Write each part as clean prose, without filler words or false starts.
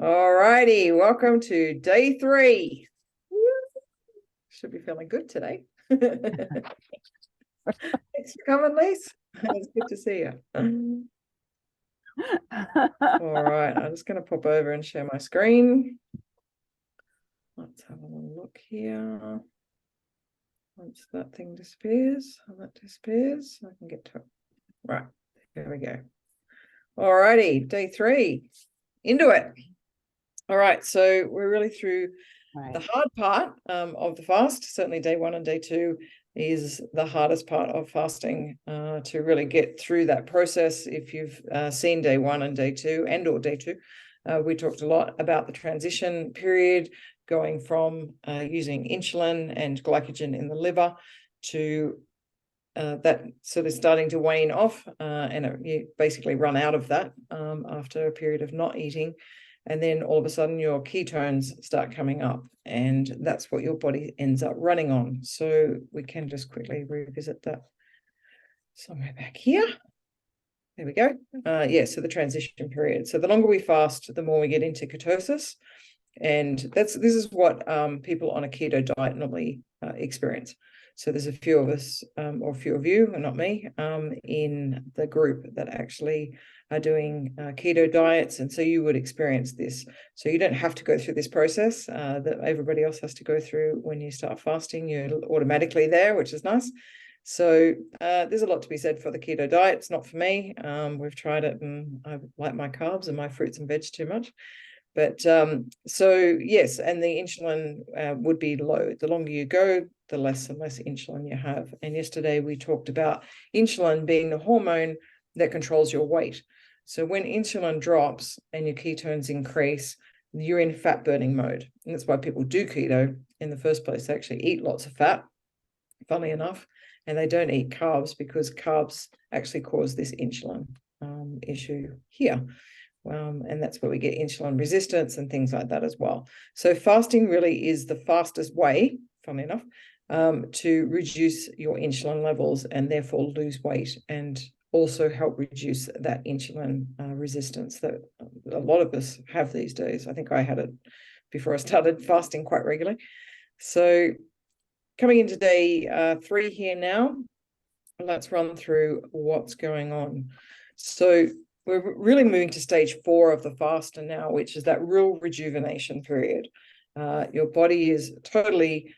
All righty, welcome to day 3. Woo. Should be feeling good today. Thanks for coming, Lise. It's good to see you. All right, I'm just going to pop over and share my screen. Let's have a little look here. Once that thing disappears, and that disappears, I can get to it. Right, there we go. All righty, day 3, into it. All right, so we're really through the hard part of the fast. Certainly day 1 and day 2 is the hardest part of fasting to really get through that process. If you've seen day 1 and day 2 and or day 2, we talked a lot about the transition period, going from using insulin and glycogen in the liver to that sort of starting to wane off, and you basically run out of that after a period of not eating. And then all of a sudden your ketones start coming up, and that's what your body ends up running on. So we can just quickly revisit that somewhere back here. There we go. So the transition period. So the longer we fast, the more we get into ketosis. And this is what people on a keto diet normally experience. So there's a few of us, or a few of you, and not me, in the group that actually are doing keto diets. And so you would experience this. So you don't have to go through this process that everybody else has to go through when you start fasting. You're automatically there, which is nice. So there's a lot to be said for the keto diet. It's not for me. We've tried it, and I like my carbs and my fruits and veg too much. But so yes, and the insulin would be low. The longer you go, the less and less insulin you have. And yesterday we talked about insulin being the hormone that controls your weight. So when insulin drops and your ketones increase, you're in fat burning mode. And that's why people do keto in the first place. They actually eat lots of fat, funnily enough, and they don't eat carbs because carbs actually cause this insulin issue here. And that's where we get insulin resistance and things like that as well. So fasting really is the fastest way, funnily enough, to reduce your insulin levels and therefore lose weight, and also help reduce that insulin resistance that a lot of us have these days. I think I had it before I started fasting quite regularly. So coming into day 3 here now, let's run through what's going on. So we're really moving to stage 4 of the fast now, which is that real rejuvenation period. Your body is totally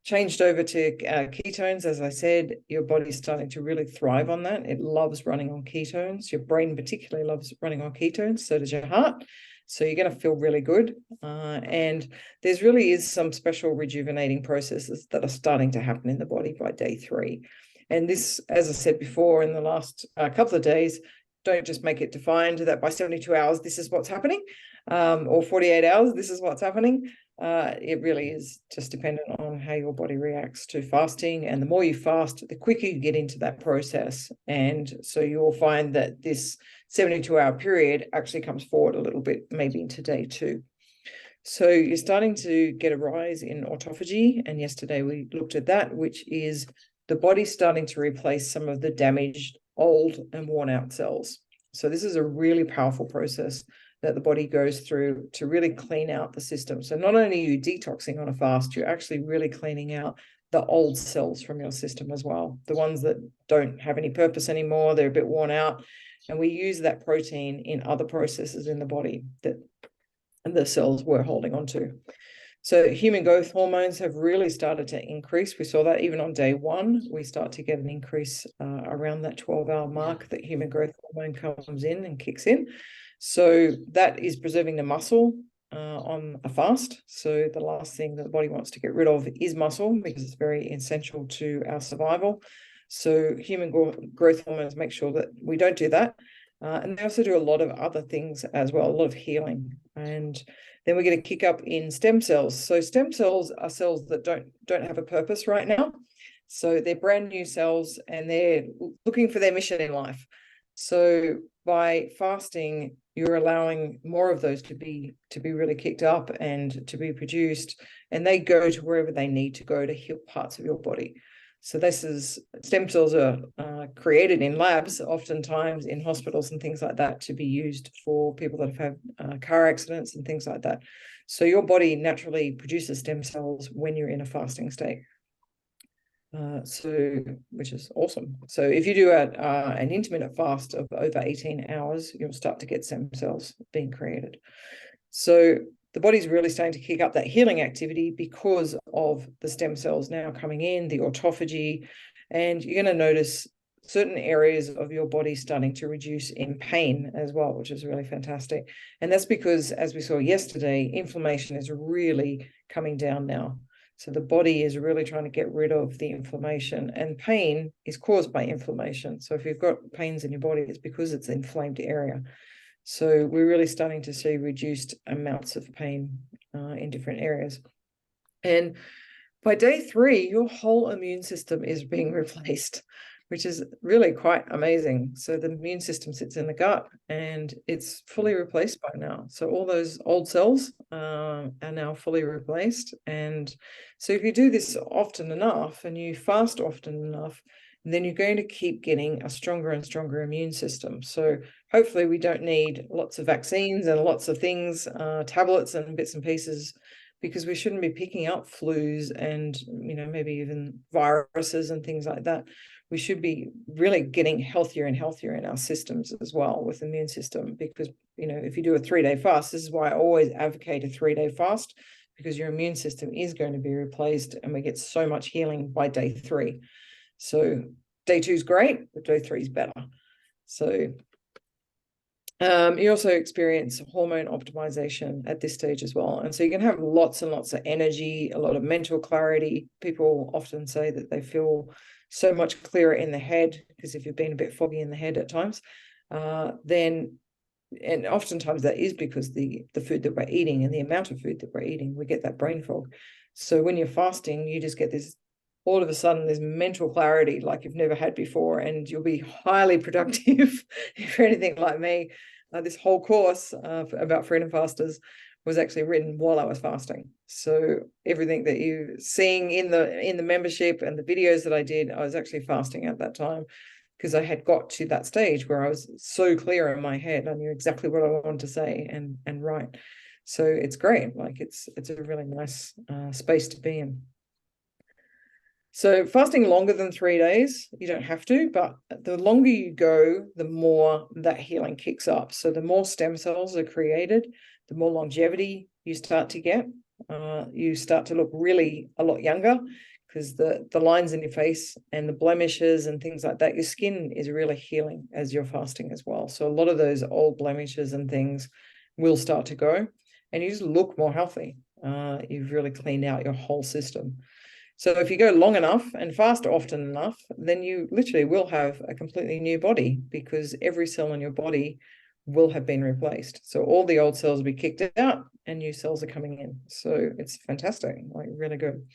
changed over to ketones. As I said, your body's starting to really thrive on that. It loves running on ketones. Your brain particularly loves running on ketones. So does your heart. So you're going to feel really good. And there's really is some special rejuvenating processes that are starting to happen in the body by day 3. And this, as I said before, in the last couple of days, don't just make it defined that by 72 hours, this is what's happening, or 48 hours, this is what's happening. It really is just dependent on how your body reacts to fasting. And the more you fast, the quicker you get into that process. And so you'll find that this 72-hour period actually comes forward a little bit, maybe into day 2. So you're starting to get a rise in autophagy. And yesterday we looked at that, which is the body starting to replace some of the damaged, old and worn out cells. So this is a really powerful process that the body goes through to really clean out the system. So not only are you detoxing on a fast, you're actually really cleaning out the old cells from your system as well, the ones that don't have any purpose anymore, they're a bit worn out. And we use that protein in other processes in the body that the cells were holding on to. So human growth hormones have really started to increase. We saw that even on day 1, we start to get an increase around that 12-hour mark that human growth hormone comes in and kicks in. So that is preserving the muscle on a fast. So the last thing that the body wants to get rid of is muscle, because it's very essential to our survival. So human growth hormones make sure that we don't do that. And they also do a lot of other things as well, a lot of healing. And then we're going to kick up in stem cells. So stem cells are cells that don't have a purpose right now. So they're brand new cells and they're looking for their mission in life. So by fasting, you're allowing more of those to be really kicked up and to be produced, and they go to wherever they need to go to heal parts of your body. So this is, stem cells are created in labs, oftentimes in hospitals and things like that, to be used for people that have had car accidents and things like that. So your body naturally produces stem cells when you're in a fasting state. Which is awesome. So if you do an intermittent fast of over 18 hours, you'll start to get stem cells being created. So the body's really starting to kick up that healing activity because of the stem cells now coming in, the autophagy, and you're going to notice certain areas of your body starting to reduce in pain as well, which is really fantastic. And that's because, as we saw yesterday, inflammation is really coming down now. So the body is really trying to get rid of the inflammation, and pain is caused by inflammation. So if you've got pains in your body, it's because it's an inflamed area. So we're really starting to see reduced amounts of pain in different areas. And by day 3, your whole immune system is being replaced, which is really quite amazing. So the immune system sits in the gut and it's fully replaced by now. So all those old cells are now fully replaced. And so if you do this often enough and you fast often enough, then you're going to keep getting a stronger and stronger immune system. So hopefully we don't need lots of vaccines and lots of things, tablets and bits and pieces, because we shouldn't be picking up flus and, maybe even viruses and things like that. We should be really getting healthier and healthier in our systems as well with the immune system, because, if you do a 3-day fast, this is why I always advocate a 3-day fast, because your immune system is going to be replaced and we get so much healing by day 3. So day 2 is great, but day 3 is better. So you also experience hormone optimization at this stage as well. And so you can have lots and lots of energy, a lot of mental clarity. People often say that they feel so much clearer in the head, because if you've been a bit foggy in the head at times, and oftentimes that is because the food that we're eating and the amount of food that we're eating, we get that brain fog. So when you're fasting, you just get this, all of a sudden, there's mental clarity like you've never had before, and you'll be highly productive if you're anything like me. This whole course about Freedom Fasters was actually written while I was fasting. So everything that you're seeing in the membership and the videos that I did, I was actually fasting at that time, because I had got to that stage where I was so clear in my head. I knew exactly what I wanted to say and write. So it's great. Like it's a really nice space to be in. So fasting longer than 3 days, you don't have to, but the longer you go, the more that healing kicks up. So the more stem cells are created, the more longevity you start to get. You start to look really a lot younger, because the lines in your face and the blemishes and things like that, your skin is really healing as you're fasting as well. So a lot of those old blemishes and things will start to go, and you just look more healthy. You've really cleaned out your whole system. So if you go long enough and fast often enough, then you literally will have a completely new body, because every cell in your body will have been replaced. So all the old cells will be kicked out and new cells are coming in. So it's fantastic, like really good.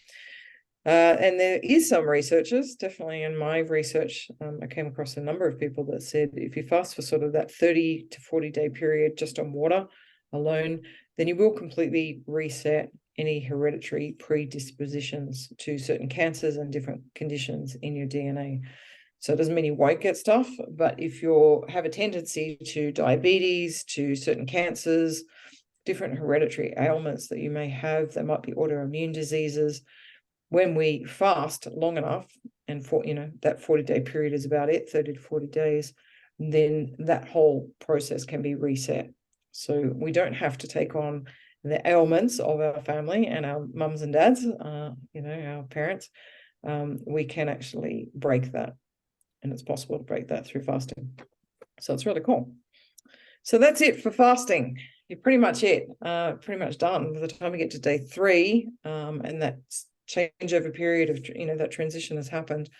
And there is some researchers, definitely in my research, I came across a number of people that said if you fast for sort of that 30 to 40 day period just on water alone, then you will completely reset any hereditary predispositions to certain cancers and different conditions in your DNA. So it doesn't mean you won't get stuff, but if you have a tendency to diabetes, to certain cancers, different hereditary ailments that you may have, there might be autoimmune diseases. When we fast long enough, and for that 40-day period is about it, 30 to 40 days, then that whole process can be reset. So we don't have to take on the ailments of our family and our mums and dads, our parents. We can actually break that, and it's possible to break that through fasting. So it's really cool. So that's it for fasting. You're pretty much pretty much done by the time we get to day 3, and that changeover period of that transition has happened.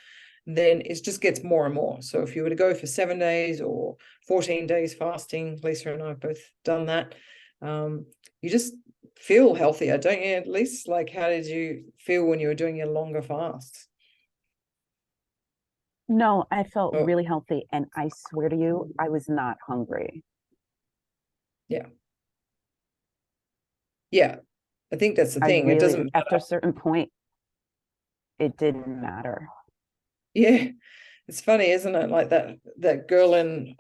Then it just gets more and more. So if you were to go for 7 days or 14 days fasting, Lisa and I have both done that. You just feel healthier, don't you? At least, like, how did you feel when you were doing your longer fasts? No, I felt really healthy, and I swear to you, I was not hungry. Yeah. Yeah. I think that's the thing. It doesn't after a certain point, it didn't matter. Yeah, it's funny, isn't it? Like that ghrelin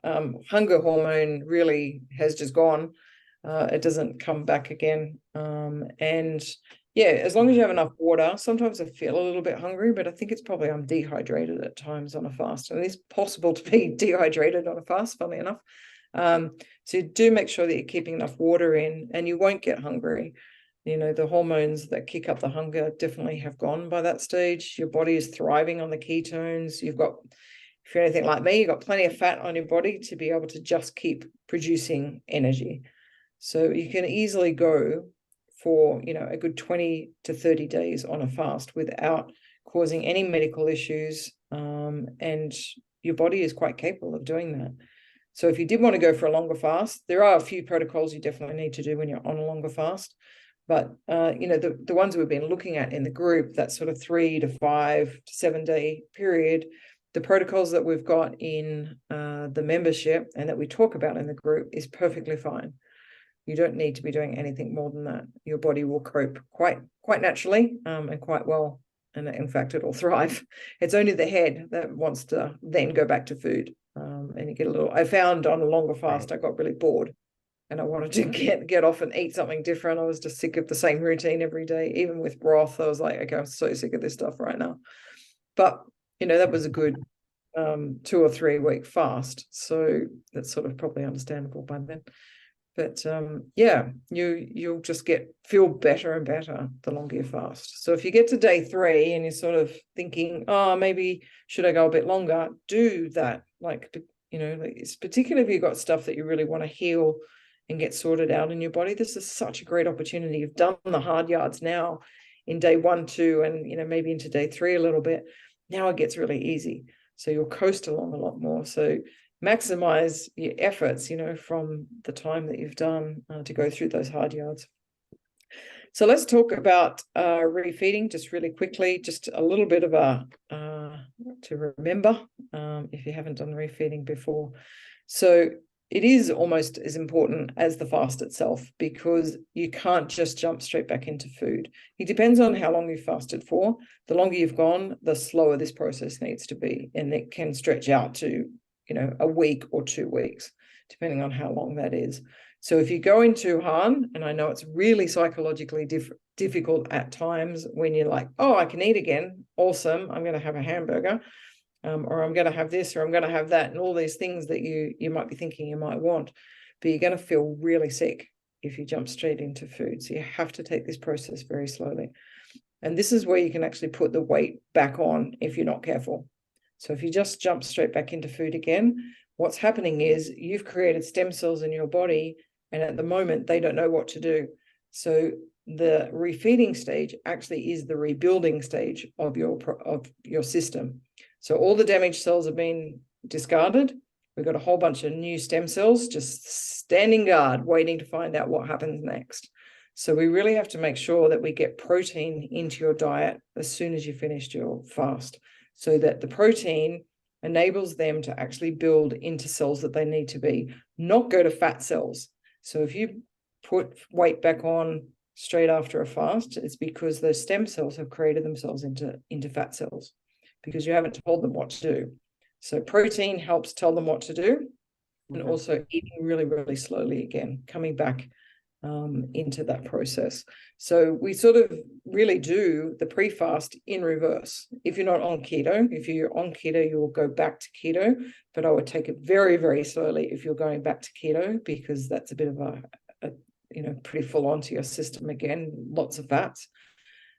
hunger hormone really has just gone. It doesn't come back again. And yeah, as long as you have enough water, sometimes I feel a little bit hungry, but I think it's probably I'm dehydrated at times on a fast. And it's possible to be dehydrated on a fast, funnily enough. So do make sure that you're keeping enough water in, and you won't get hungry. You know, the hormones that kick up the hunger definitely have gone by that stage. Your body is thriving on the ketones. You've got, if you're anything like me, you've got plenty of fat on your body to be able to just keep producing energy. So you can easily go for, you know, a good 20 to 30 days on a fast without causing any medical issues. And your body is quite capable of doing that. So if you did want to go for a longer fast, there are a few protocols you definitely need to do when you're on a longer fast. But, you know, the ones we've been looking at in the group, that sort of 3 to 5 to 7 day period, the protocols that we've got in the membership and that we talk about in the group is perfectly fine. You don't need to be doing anything more than that. Your body will cope quite naturally and quite well. And in fact, it'll thrive. It's only the head that wants to then go back to food. And you get a little, I found on a longer fast, I got really bored and I wanted to get off and eat something different. I was just sick of the same routine every day. Even with broth, I was like, okay, I'm so sick of this stuff right now. But, you know, that was a good 2 or 3 week fast. So that's sort of probably understandable by then. But yeah, you'll just feel better and better the longer you fast. So if you get to day 3 and you're sort of thinking, oh, maybe should I go a bit longer, do that. Like, you know, like it's particularly if you've got stuff that you really want to heal and get sorted out in your body. This is such a great opportunity. You've done the hard yards now in day 1, 2, and, you know, maybe into day 3 a little bit. Now it gets really easy. So you'll coast along a lot more. So maximize your efforts, you know, from the time that you've done to go through those hard yards. So let's talk about refeeding just really quickly, just a little bit of a to remember if you haven't done refeeding before. So it is almost as important as the fast itself, because you can't just jump straight back into food. It depends on how long you fasted for. The longer you've gone, the slower this process needs to be, and it can stretch out to, you know, a week or 2 weeks, depending on how long that is. So if you go in too hard, and I know it's really psychologically difficult at times when you're like, oh, I can eat again. Awesome. I'm going to have a hamburger, or I'm going to have this, or I'm going to have that, and all these things that you might be thinking you might want, but you're going to feel really sick if you jump straight into food. So you have to take this process very slowly. And this is where you can actually put the weight back on if you're not careful. So if you just jump straight back into food again, what's happening is you've created stem cells in your body, and at the moment they don't know what to do. So the refeeding stage actually is the rebuilding stage of your system. So all the damaged cells have been discarded. We've got a whole bunch of new stem cells just standing guard, waiting to find out what happens next. So we really have to make sure that we get protein into your diet as soon as you finished your fast, so that the protein enables them to actually build into cells that they need to be, not go to fat cells. So if you put weight back on straight after a fast, it's because those stem cells have created themselves into fat cells, because you haven't told them what to do. So protein helps tell them what to do, and also eating really, really slowly again, coming back into that process. So we sort of really do the pre-fast in reverse. If you're not on keto, if you're on keto, you'll go back to keto, but I would take it very, very slowly if you're going back to keto, because that's a bit of a you know, pretty full on to your system again, lots of fats.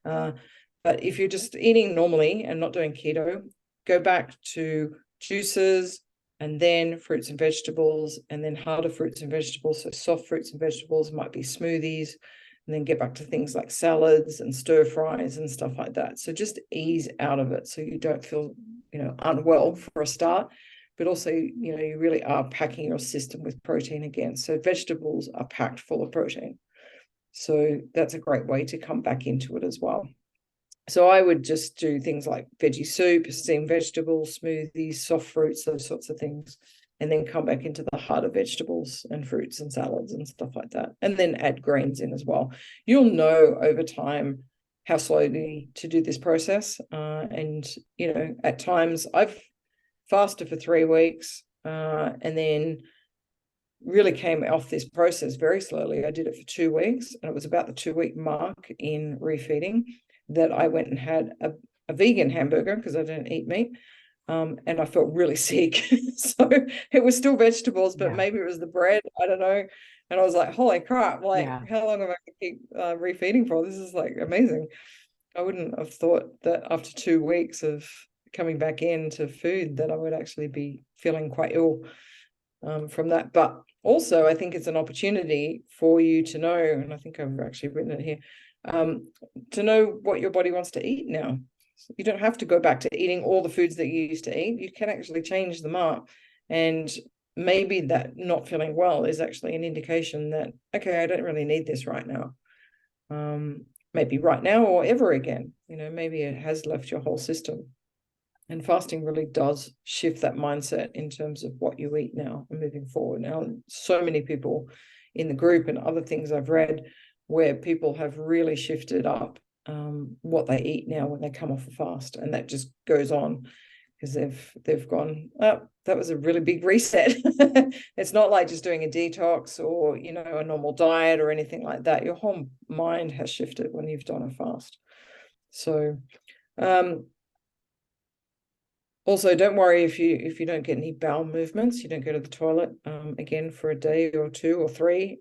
But if you're just eating normally and not doing keto, go back to juices, and then fruits and vegetables, and then harder fruits and vegetables. So soft fruits and vegetables might be smoothies, and then get back to things like salads and stir fries and stuff like that. So just ease out of it so you don't feel, you know, unwell for a start, but also, you know, you really are packing your system with protein again. So vegetables are packed full of protein. So that's a great way to come back into it as well. So I would just do things like veggie soup, steamed vegetables, smoothies, soft fruits, those sorts of things, and then come back into the harder vegetables and fruits and salads and stuff like that, and then add greens in as well. You'll know over time how slowly to do this process. And, you know, at times I've fasted for 3 weeks and then really came off this process very slowly. I did it for 2 weeks, and it was about the 2-week mark in refeeding that I went and had a vegan hamburger because I don't eat meat. And I felt really sick. So it was still vegetables, but maybe it was the bread. I don't know. And I was like, holy crap, like, how long am I going to keep refeeding for? This is like amazing. I wouldn't have thought that after 2 weeks of coming back into food that I would actually be feeling quite ill from that. But also, I think it's an opportunity for you to know, and I think I've actually written it here, to know what your body wants to eat now. You don't have to go back to eating all the foods that you used to eat. You can actually change them up. And maybe that not feeling well is actually an indication that, okay, I don't really need this right now. Maybe right now or ever again. You know, maybe it has left your whole system. And fasting really does shift that mindset in terms of what you eat now and moving forward. Now, so many people in the group and other things I've read where people have really shifted up what they eat now when they come off a fast, and that just goes on because they've gone, oh, that was a really big reset. It's not like just doing a detox or, you know, a normal diet or anything like that. Your whole mind has shifted when you've done a fast. So also, don't worry if you don't get any bowel movements, you don't go to the toilet again for a day or 2 or 3.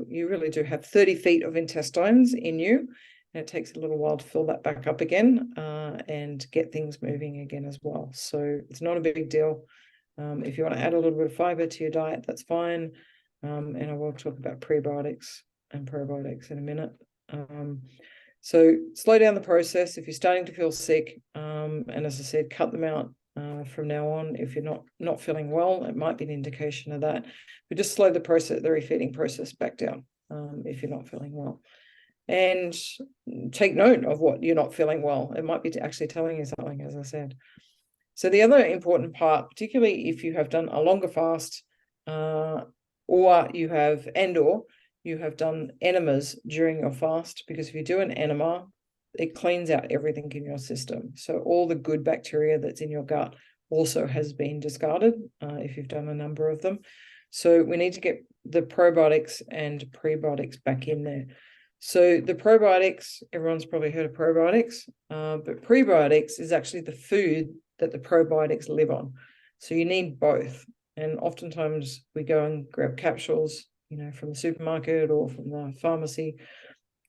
You really do have 30 feet of intestines in you, and it takes a little while to fill that back up again and get things moving again as well. So it's not a big deal. If you want to add a little bit of fiber to your diet, that's fine. And I will talk about prebiotics and probiotics in a minute. So slow down the process if you're starting to feel sick. And as I said, cut them out from now on. If you're not feeling well, it might be an indication of that. But just slow the refeeding process back down if you're not feeling well. And take note of what you're not feeling well. It might be actually telling you something, as I said. So the other important part, particularly if you have done a longer fast or you have done enemas during your fast, because if you do an enema, it cleans out everything in your system. So all the good bacteria that's in your gut also has been discarded if you've done a number of them. So we need to get the probiotics and prebiotics back in there. So the probiotics, everyone's probably heard of probiotics, but prebiotics is actually the food that the probiotics live on. So you need both. And oftentimes we go and grab capsules, you know, from the supermarket or from the pharmacy,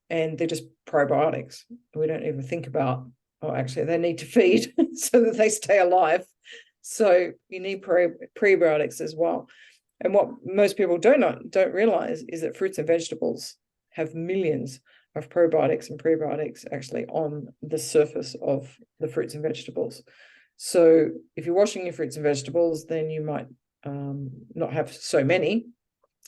and they're just probiotics. We don't even think about, oh, actually they need to feed so that they stay alive. So you need prebiotics as well. And what most people don't realize is that fruits and vegetables have millions of probiotics and prebiotics actually on the surface of the fruits and vegetables. So if you're washing your fruits and vegetables, then you might not have so many.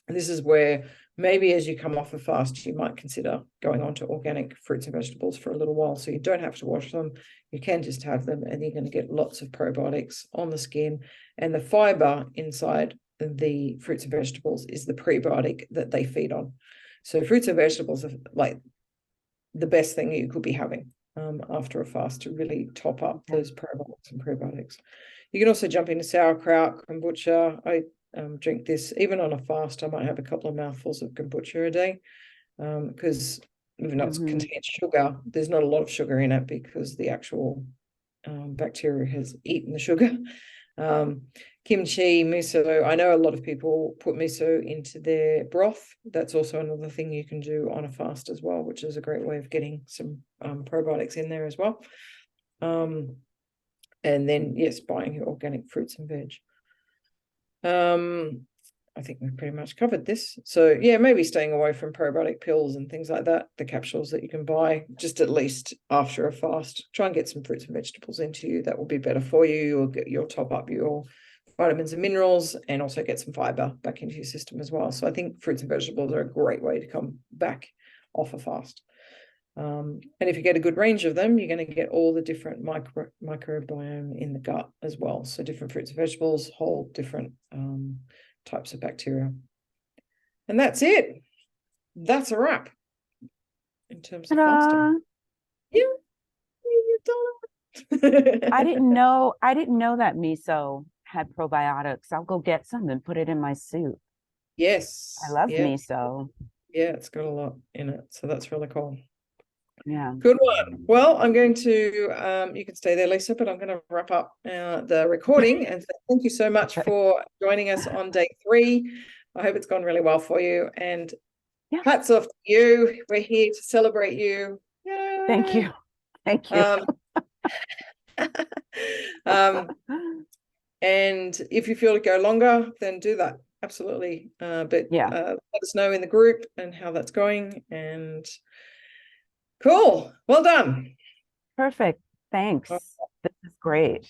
And this is where maybe as you come off a fast, you might consider going on to organic fruits and vegetables for a little while. So you don't have to wash them. You can just have them, and you're going to get lots of probiotics on the skin. And the fiber inside the fruits and vegetables is the prebiotic that they feed on. So fruits and vegetables are like the best thing you could be having after a fast to really top up those probiotics and prebiotics. You can also jump into sauerkraut, kombucha. I drink this even on a fast. I might have a couple of mouthfuls of kombucha a day because even though it contains sugar, there's not a lot of sugar in it because the actual bacteria has eaten the sugar. Kimchi, miso. I know a lot of people put miso into their broth. That's also another thing you can do on a fast as well, which is a great way of getting some probiotics in there as well. And then, yes, buying your organic fruits and veg. I think we've pretty much covered this. So yeah, maybe staying away from probiotic pills and things like that, the capsules that you can buy, just at least after a fast. Try and get some fruits and vegetables into you. That will be better for you. You'll top up your vitamins and minerals and also get some fiber back into your system as well. So I think fruits and vegetables are a great way to come back off a fast. And if you get a good range of them, you're going to get all the different microbiome in the gut as well. So different fruits and vegetables, whole different types of bacteria. And that's it. That's a wrap in terms of fasting. Yeah, you've done it. I didn't know that miso had probiotics. I'll go get some and put it in my soup. I Yes, love yeah, miso. yeah, it's got a lot in it, so that's really cool. Yeah. Good one. Well, I'm going to, you can stay there, Lisa, but I'm going to wrap up the recording and say thank you so much Okay. for joining us on day 3. I hope it's gone really well for you, and Yeah. hats off to you. We're here to celebrate you. Thank Yay. you. Thank you. Um, um, and if you feel to go longer, then do that. Absolutely. But Yeah. let us know in the group and how that's going. And cool. Well done. Perfect. Thanks. This is great.